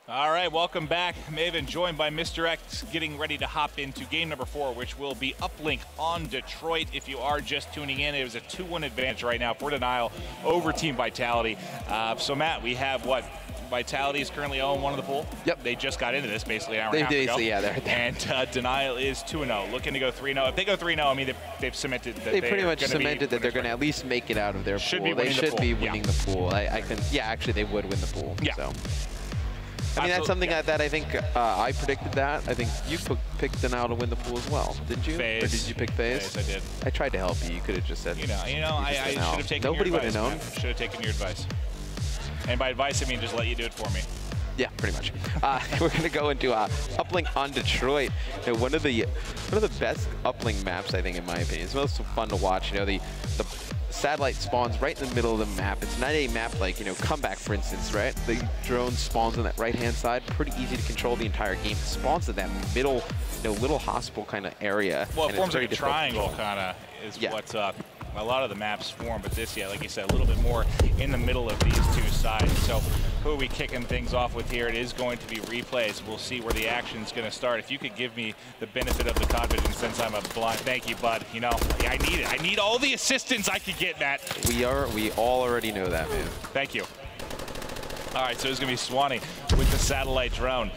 All right, welcome back. Maven joined by Mr. X, getting ready to hop into game number 4, which will be Uplink on Detroit. If you are just tuning in, it was a 2-1 advantage right now for Denial over Team Vitality. So Matt, we have what? Vitality is currently 0-1 in the pool. Yep. They just got into this basically an hour and a half ago. Yeah, they're and Denial is 2-0, looking to go 3-0. If they go 3-0, I mean, they've cemented that they pretty much cemented that they're going to at least make it out of their pool. They should be winning the pool. Actually, they would win the pool. Yeah. So. I mean, that's something that I think I predicted that. I think you picked Denial to win the pool as well, didn't you? FaZe. Or did you pick FaZe? FaZe, I did. I tried to help you. You could have just said. You know, I should have taken Nobody your advice. Nobody would have known. Should have taken your advice. And by advice, I mean just let you do it for me. Yeah, pretty much. We're going to go into Uplink on Detroit. You know, one of the best Uplink maps, I think, in my opinion. It's most fun to watch. You know, the satellite spawns right in the middle of the map. It's not a map like, you know, Comeback, for instance, right? The drone spawns on that right-hand side. Pretty easy to control the entire game. It spawns in that middle, you know, little hospital kind of area. Well, it forms like a triangle kind of is what's up. A lot of the maps form, but this, like you said, a little bit more in the middle of these two sides. So who are we kicking things off with here? It is going to be replays. We'll see where the action's going to start. If you could give me the benefit of the COD vision, since I'm a blind, thank you, bud. You know, I need it. I need all the assistance I could get, Matt. We all already know that, man. Thank you. All right, so it's going to be Swanee with the satellite drone.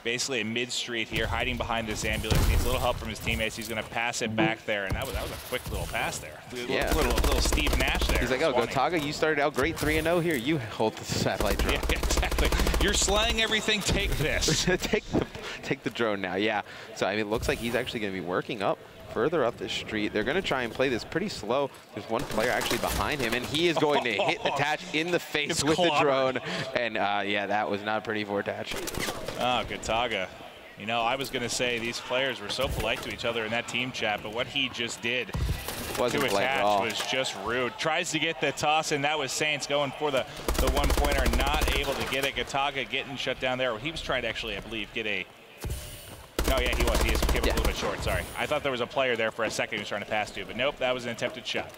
Basically a mid-street here, hiding behind this ambulance. Needs a little help from his teammates. He's going to pass it back there, and that was a quick little pass there. Yeah. Little Steve Nash there. He's like, oh, Gotaga, you started out great 3-0 here. You hold the satellite drone. Yeah, exactly. You're slaying everything. Take this. take the drone now. Yeah. So I mean, it looks like he's actually going to be working up further up the street. They're going to try and play this pretty slow. There's one player actually behind him, and he is going to hit Attach in the face with the drone. And yeah, that was not pretty for Attach. Oh, Gotaga. You know, I was going to say these players were so polite to each other in that team chat, but what he just did to Attach was just rude. Tries to get the toss, and that was Saints going for the one-pointer, not able to get it. Gotaga getting shut down there. He was trying to actually, I believe, get a... No, yeah, he was. He came a little bit short, sorry. I thought there was a player there for a second he was trying to pass to, but nope, that was an attempted shot.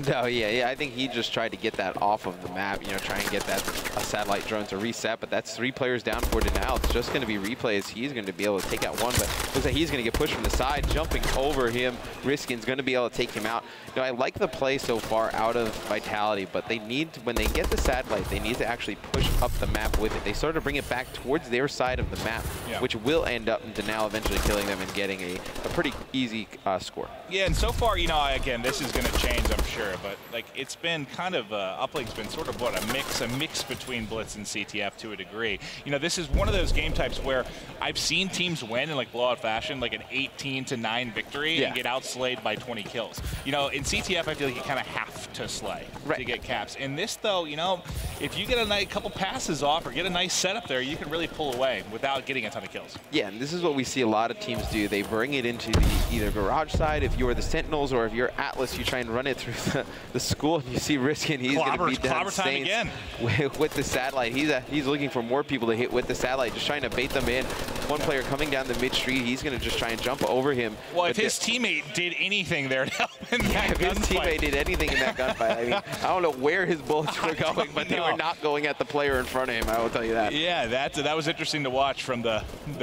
No, yeah, I think he just tried to get that off of the map, you know, try and get that satellite drone to reset, but that's 3 players down for Denial. It's just going to be replays. He's going to be able to take out one, but looks like he's going to get pushed from the side, jumping over him. Riskin's going to be able to take him out. You know, I like the play so far out of Vitality, but they need to, when they get the satellite, they need to actually push up the map with it. They sort of bring it back towards their side of the map, which will end up in Denial eventually killing them and getting a pretty easy score. Yeah, and so far, you know, again, this is going to change, I'm sure, but like it's been kind of Uplink's been sort of what a mix between Blitz and CTF to a degree. You know, this is one of those game types where I've seen teams win in like blowout fashion, like an 18-9 victory and get outslayed by 20 kills. You know, in CTF, I feel like you kind of have to slay to get caps. In this, though, you know, if you get a nice couple passes off or get a nice setup there, you can really pull away without getting a ton of kills. Yeah, and this is what we see a lot of teams do. They bring it into the either garage side if you're the Sentinels, or if you're Atlas, you try and run it through the school, and you see Riskin, he's going to beat down Saints with the satellite. He's looking for more people to hit with the satellite, just trying to bait them in. One player coming down the mid-street, he's going to just try and jump over him. Well, if his teammate did anything there to help in that if his teammate did anything in that gunfight, I mean, I don't know where his bullets were going, but they were not going at the player in front of him, I will tell you that. Yeah, that was interesting to watch from the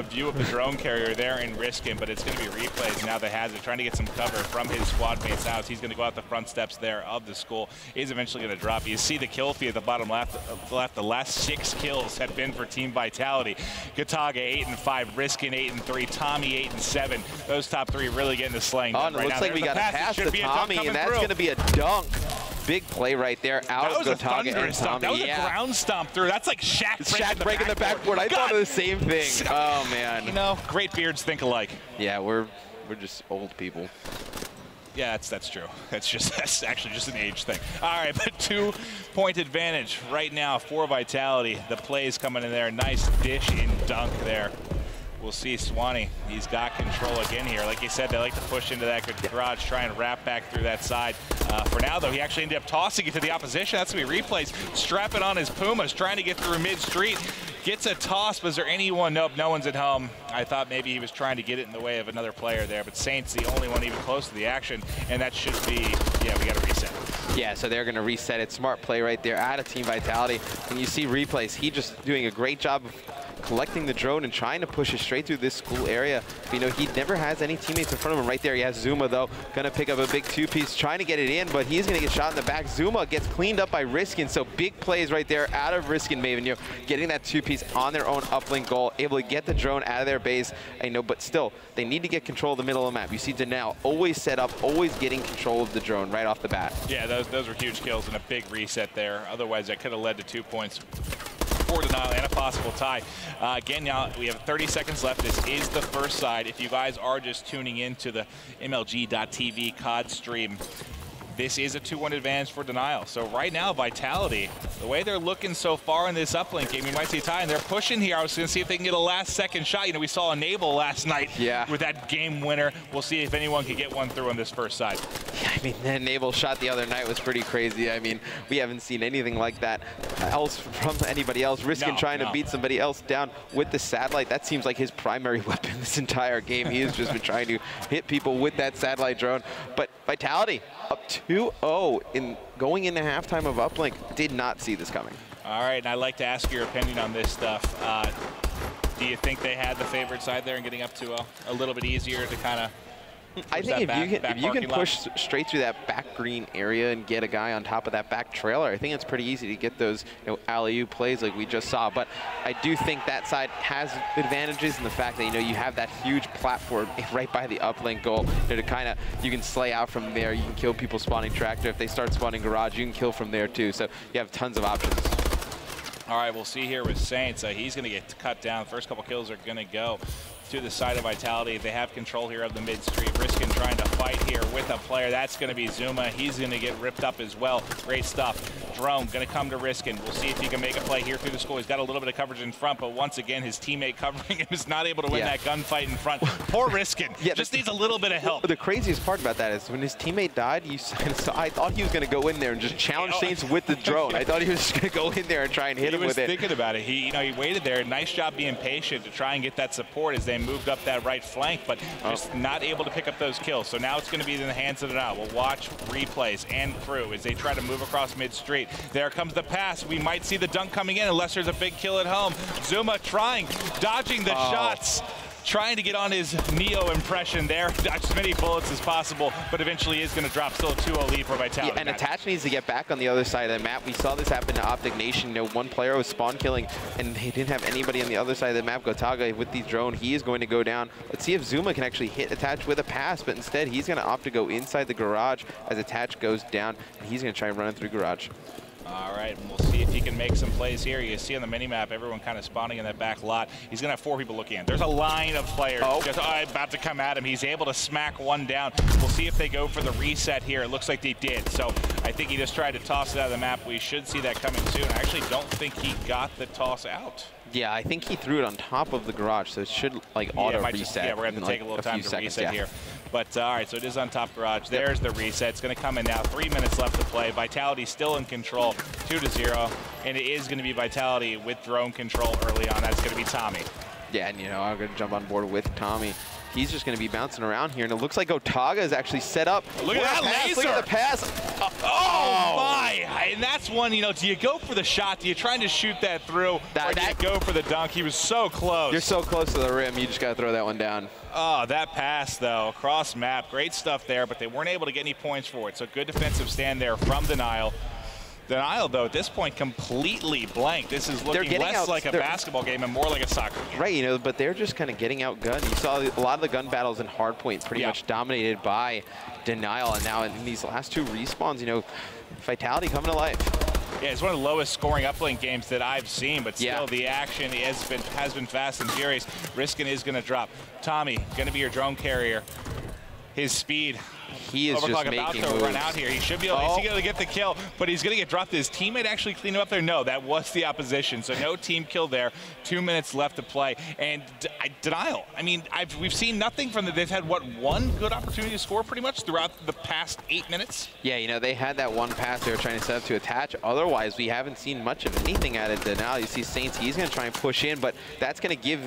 view of the drone carrier there in Riskin, but it's going to be replays now that has it, trying to get some cover from his squad mate's house. He's going to go out the front steps there of the school. He's eventually going to drop. You see the kill feed at the bottom left. The last 6 kills have been for Team Vitality. Gotaga 8-5, Riskin 8-3, Tommy 8-7. Those top 3 really getting the slaying. Oh, and it looks like we got a pass to Tommy, and that's going to be a dunk. Big play right there out of Gotaga and Tommy. That was a ground stomp through. That's like Shaq breaking the backboard. I thought of the same thing. Oh, man. You know, great beards think alike. Yeah, we're just old people. Yeah, that's true. That's actually just an age thing. All right, but 2-point advantage right now for Vitality. The plays coming in there. Nice dish and dunk there. We'll see Swanee. He's got control again here. Like you said, they like to push into that garage, try and wrap back through that side. For now, though, he actually ended up tossing it to the opposition. That's going to be replays. Strap it on his Pumas, trying to get through mid-street. Gets a toss, but is there anyone? Nope, no one's at home. I thought maybe he was trying to get it in the way of another player there, but Saints the only one even close to the action, and that should be, yeah, we got to reset. Yeah, so they're going to reset it. Smart play right there out of Team Vitality. And you see replays. He just doing a great job of collecting the drone and trying to push it straight through this school area. But, you know, he never has any teammates in front of him. Right there, he has Zuma, though. Going to pick up a big two-piece, trying to get it in, but he's going to get shot in the back. Zuma gets cleaned up by Riskin, so big plays right there out of Riskin Maven. You know, getting that two-piece on their own uplink goal, able to get the drone out of their base. I know, but still, they need to get control of the middle of the map. You see Denial always set up, always getting control of the drone right off the bat. Yeah, those were huge kills and a big reset there. Otherwise, that could have led to 2 points for Denial and a possible tie. Again, now we have 30 seconds left. This is the first side. If you guys are just tuning into the MLG.TV COD stream, this is a 2-1 advantage for Denial. So right now, Vitality, the way they're looking so far in this uplink game, you might see a tie, and they're pushing here. I was going to see if they can get a last-second shot. You know, we saw Enable last night with that game winner. We'll see if anyone can get one through on this first side. Yeah, I mean, the Enable shot the other night was pretty crazy. I mean, we haven't seen anything like that else from anybody else. Riskin trying to beat somebody else down with the satellite. That seems like his primary weapon this entire game. He has just been trying to hit people with that satellite drone. But Vitality up 2-0 in going into halftime of uplink. Did not see this coming. All right, and I'd like to ask your opinion on this stuff. Do you think they had the favored side there and getting up to a little bit easier to kind of I think if you can push straight through that back green area and get a guy on top of that back trailer, I think it's pretty easy to get those alley-oop plays like we just saw. But I do think that side has advantages in the fact that you have that huge platform right by the uplink goal to kind of you can slay out from there. You can kill people spawning tractor. If they start spawning garage, you can kill from there too. So you have tons of options. All right, we'll see here with Saints. He's going to get cut down. The first couple kills are going to go to the side of Vitality. They have control here of the mid-street. Riskin trying to fight here with a player. That's going to be Zuma. He's going to get ripped up as well. Great stuff. Drone going to come to Riskin. We'll see if he can make a play here through the school. He's got a little bit of coverage in front, but once again, his teammate covering him is not able to win that gunfight in front. Poor Riskin. Just needs a little bit of help. The craziest part about that is when his teammate died, I thought he was going to go in there and just challenge Saints with the drone. I thought he was just going to go in there and try and hit him with it. He was thinking about it. He waited there. Nice job being patient to try and get that support as they moved up that right flank, but just not able to pick up those kills. So now it's going to be in the hands of it out. We'll watch replays and crew as they try to move across mid-street. There comes the pass. We might see the dunk coming in unless there's a big kill at home. Zuma trying, dodging the shots. Trying to get on his Neo impression there, dodge as many bullets as possible, but eventually is going to drop still a 2-0 lead for Vitality. Yeah, and Attach needs to get back on the other side of the map. We saw this happen to Optic Nation. One player was spawn killing, and they didn't have anybody on the other side of the map. Gotaga with the drone, he is going to go down. Let's see if Zuma can actually hit Attach with a pass, but instead he's going to opt to go inside the garage as Attach goes down, and he's going to try and run it through garage. All right, and we'll see if he can make some plays here. You see on the mini-map, everyone kind of spawning in that back lot. He's going to have 4 people looking in. There's a line of players just about to come at him. He's able to smack one down. We'll see if they go for the reset here. It looks like they did. So I think he just tried to toss it out of the map. We should see that coming soon. I actually don't think he got the toss out. Yeah, I think he threw it on top of the garage, so it should auto reset. Yeah, we're going to take a little time to reset here. But all right, so it is on top garage. There's the reset. It's going to come in now. 3 minutes left to play. Vitality still in control, 2-0, and it is going to be Vitality with drone control early on. That's going to be Tommy. Yeah, and I'm going to jump on board with Tommy. He's just going to be bouncing around here, and it looks like Gotaga is actually set up. Look at that laser! Look at the pass! Oh my! And that's one, do you go for the shot? Do you try to shoot that through, or do you go for the dunk? He was so close. You're so close to the rim, you just got to throw that one down. Oh, that pass, though, across map. Great stuff there, but they weren't able to get any points for it. So good defensive stand there from Denial. Denial, though, at this point, completely blank. This is looking less like a basketball game and more like a soccer game. Right, but they're just kind of getting outgunned. You saw a lot of the gun battles in Hardpoint pretty much dominated by Denial, and now in these last 2 respawns, Vitality coming to life. Yeah, it's one of the lowest scoring uplink games that I've seen, but still the action has been fast and furious. Riskin is going to drop. Tommy, going to be your drone carrier. His speed. He is just making about to run out here. He should be able, to get the kill, but he's going to get dropped. His teammate actually cleaned him up there. No, that was the opposition. So no team kill there. 2 minutes left to play. And Denial, I mean, we've seen nothing from them. They've had, what, 1 good opportunity to score pretty much throughout the past 8 minutes? Yeah, they had that 1 pass they were trying to set up to Attach. Otherwise, we haven't seen much of anything out of Denial. You see Saints, he's going to try and push in, but that's going to give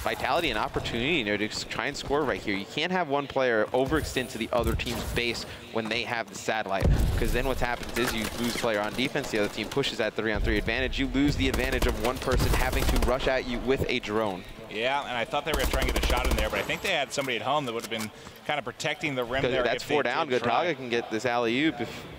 Vitality an opportunity to try and score right here. You can't have one player overextend to the other other team's base when they have the satellite. Because then what happens is you lose player on defense, the other team pushes that 3-on-3 advantage. You lose the advantage of one person having to rush at you with a drone. Yeah, and I thought they were going to try and get a shot in there, but I think they had somebody at home that would have been kind of protecting the rim there. That's 4 down. Gotaga can get this alley-oop.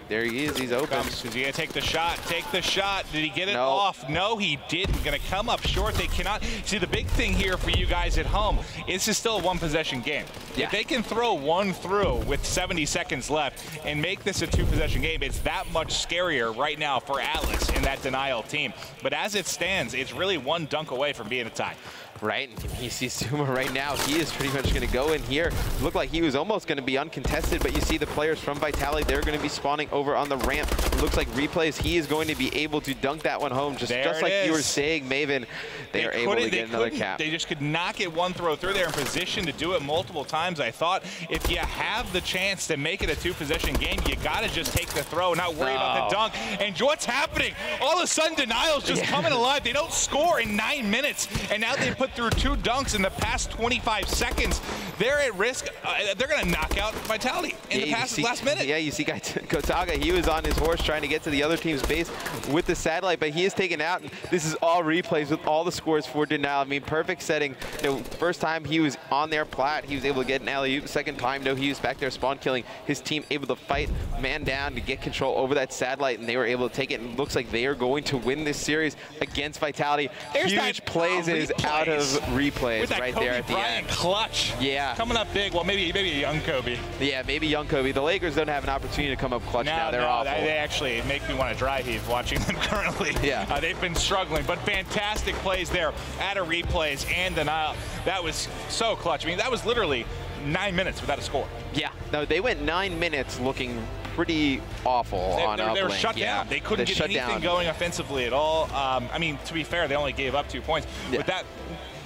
There he is. He's open. Is he going to take the shot? Take the shot. Did he get it No. off? No, he didn't. Going to come up short. They cannot. See, the big thing here for you guys at home, this is still a one-possession game. Yeah. If they can throw one through with 70 seconds left and make this a two-possession game, it's that much scarier right now for Atlas and that denial team. But as it stands, it's really one dunk away from being a tie. Right, and you see Suma right now, he is pretty much going to go in here. Looked like he was almost going to be uncontested, but you see the players from Vitality, they're going to be spawning over on the ramp. It looks like Replays, he is going to be able to dunk that one home, just like you were saying, Maven. They are able to get another cap. They just could not get one throw through there in position to do it multiple times. I thought if you have the chance to make it a two-possession game, you got to just take the throw, not worry about the dunk. And what's happening? All of a sudden, Denial's just coming alive. They don't score in 9 minutes, and now they put through 2 dunks in the past 25 seconds. They're at risk. They're going to knock out Vitality in the last minute. Yeah, you see Gotaga, he was on his horse trying to get to the other team's base with the satellite, but he is taken out. And this is all Replays with all the scores for Denial. I mean, perfect setting. You know, first time he was on their plat, he was able to get an alley-oop. Second time, no, he was back there spawn killing. His team able to fight man down to get control over that satellite, and they were able to take it. And it looks like they are going to win this series against Vitality. There's huge plays out of Replays with that right Kobe there at the Bryant end. Clutch. Yeah. Coming up big. Well, maybe a young Kobe. Yeah, maybe young Kobe. The Lakers don't have an opportunity to come up clutch now. They're awful. They actually make me want to dry heave watching them currently. Yeah. They've been struggling, but fantastic plays there at a Replays and Denial. That was so clutch. I mean, that was literally 9 minutes without a score. Yeah. No, they went 9 minutes looking pretty awful on uplink. They were shut down. They couldn't get anything going offensively at all. I mean, to be fair, they only gave up 2 points. Yeah. But that,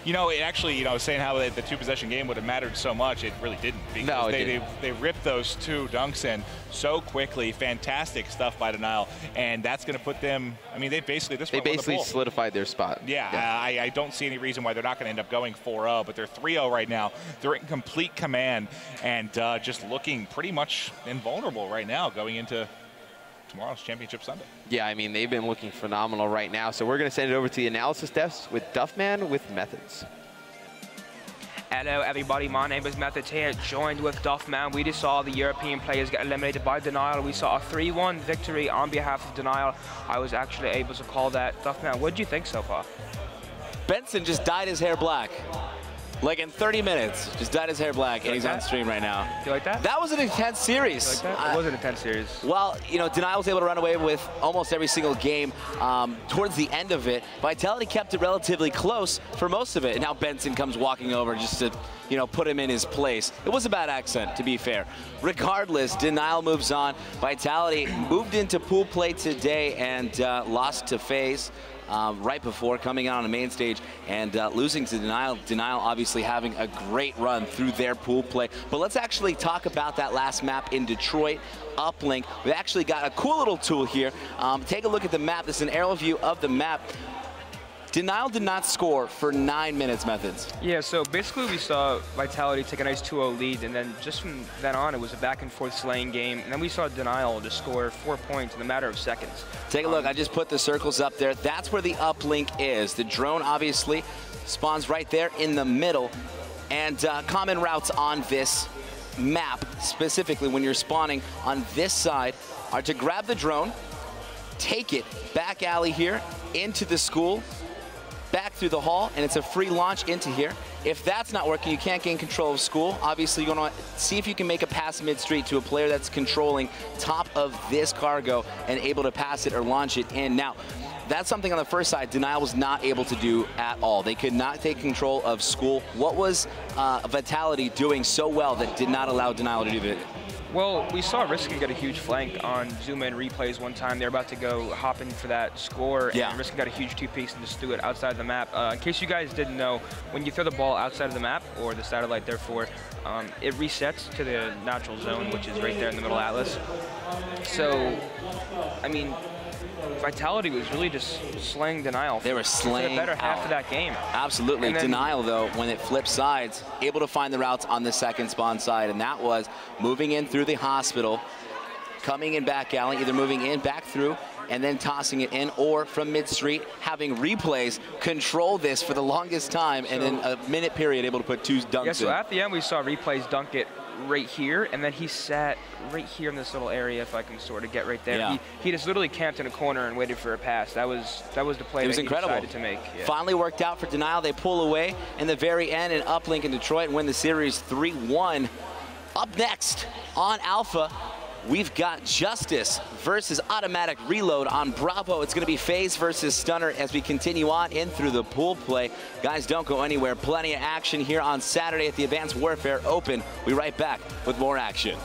you know, it actually, you know, saying how the two-possession game would have mattered so much, it really didn't. Because they ripped those 2 dunks in so quickly. Fantastic stuff by Denial, and that's going to put them. I mean, they basically solidified their spot. Yeah, I don't see any reason why they're not going to end up going 4-0, but they're 3-0 right now. They're in complete command and just looking pretty much invulnerable right now going into tomorrow's Championship Sunday. Yeah, I mean, they've been looking phenomenal right now. So we're going to send it over to the analysis desk with Duffman with Methods. Hello everybody, my name is Methods here, joined with Duffman. We just saw the European players get eliminated by Denial. We saw a 3-1 victory on behalf of Denial. I was actually able to call that. Duffman, what did you think so far? Benson just dyed his hair black. Like in 30 minutes, just dyed his hair black, and he's on stream right now. You like that? That was an intense series. You like that? It was an intense series. Well, you know, Denial was able to run away with almost every single game. Towards the end of it, Vitality kept it relatively close for most of it, and now Benson comes walking over just to, you know, put him in his place. It was a bad accent, to be fair. Regardless, Denial moves on. Vitality moved into pool play today and lost to FaZe. Right before coming out on the main stage and losing to Denial. Denial obviously having a great run through their pool play. But let's actually talk about that last map in Detroit, Uplink. We actually got a cool little tool here. Take a look at the map. This is an aerial view of the map. Denial did not score for 9 minutes, Methods. Yeah, so basically we saw Vitality take a nice 2-0 lead, and then just from then on, it was a back-and-forth slaying game, and then we saw Denial just score 4 points in a matter of seconds. Take a look. I just put the circles up there. That's where the uplink is. The drone obviously spawns right there in the middle, and common routes on this map, specifically when you're spawning on this side, are to grab the drone, take it back alley here into the school, back through the hall, and it's a free launch into here. If that's not working, you can't gain control of school. Obviously, you're going to see if you can make a pass mid-street to a player that's controlling top of this cargo and able to pass it or launch it in. Now, that's something on the first side Denial was not able to do at all. They could not take control of school. What was Vitality doing so well that did not allow Denial to do that? Well, we saw Riskin get a huge flank on Zoom in replays one time. They're about to go hop in for that score, and Riskin got a huge 2-piece and just threw it outside the map. In case you guys didn't know, when you throw the ball outside of the map, or the satellite therefore, it resets to the natural zone, which is right there in the middle Atlas. So, I mean, Vitality was really just slaying Denial. They were slaying the better out. half of that game. Absolutely. Then, Denial, though, when it flipped sides, able to find the routes on the second spawn side, and that was moving in through the hospital, coming in back alley, either moving in, back through, and then tossing it in, or from mid-street, having replays control this for the longest time, and in a minute period able to put 2 dunks Yeah, so in. at the end we saw replays dunk it right here, and then he sat right here in this little area, if I can sort of get right there. Yeah. He just literally camped in a corner and waited for a pass. That was the play It was that incredible. he decided to make. Yeah. Finally worked out for Denial. They pull away in the very end and uplink in Detroit and win the series 3-1. Up next on Alpha, we've got Justice versus Automatic Reload on Bravo. It's going to be FaZe versus Stunner as we continue on in through the pool play. Guys, don't go anywhere. Plenty of action here on Saturday at the Advanced Warfare Open. We'll be right back with more action.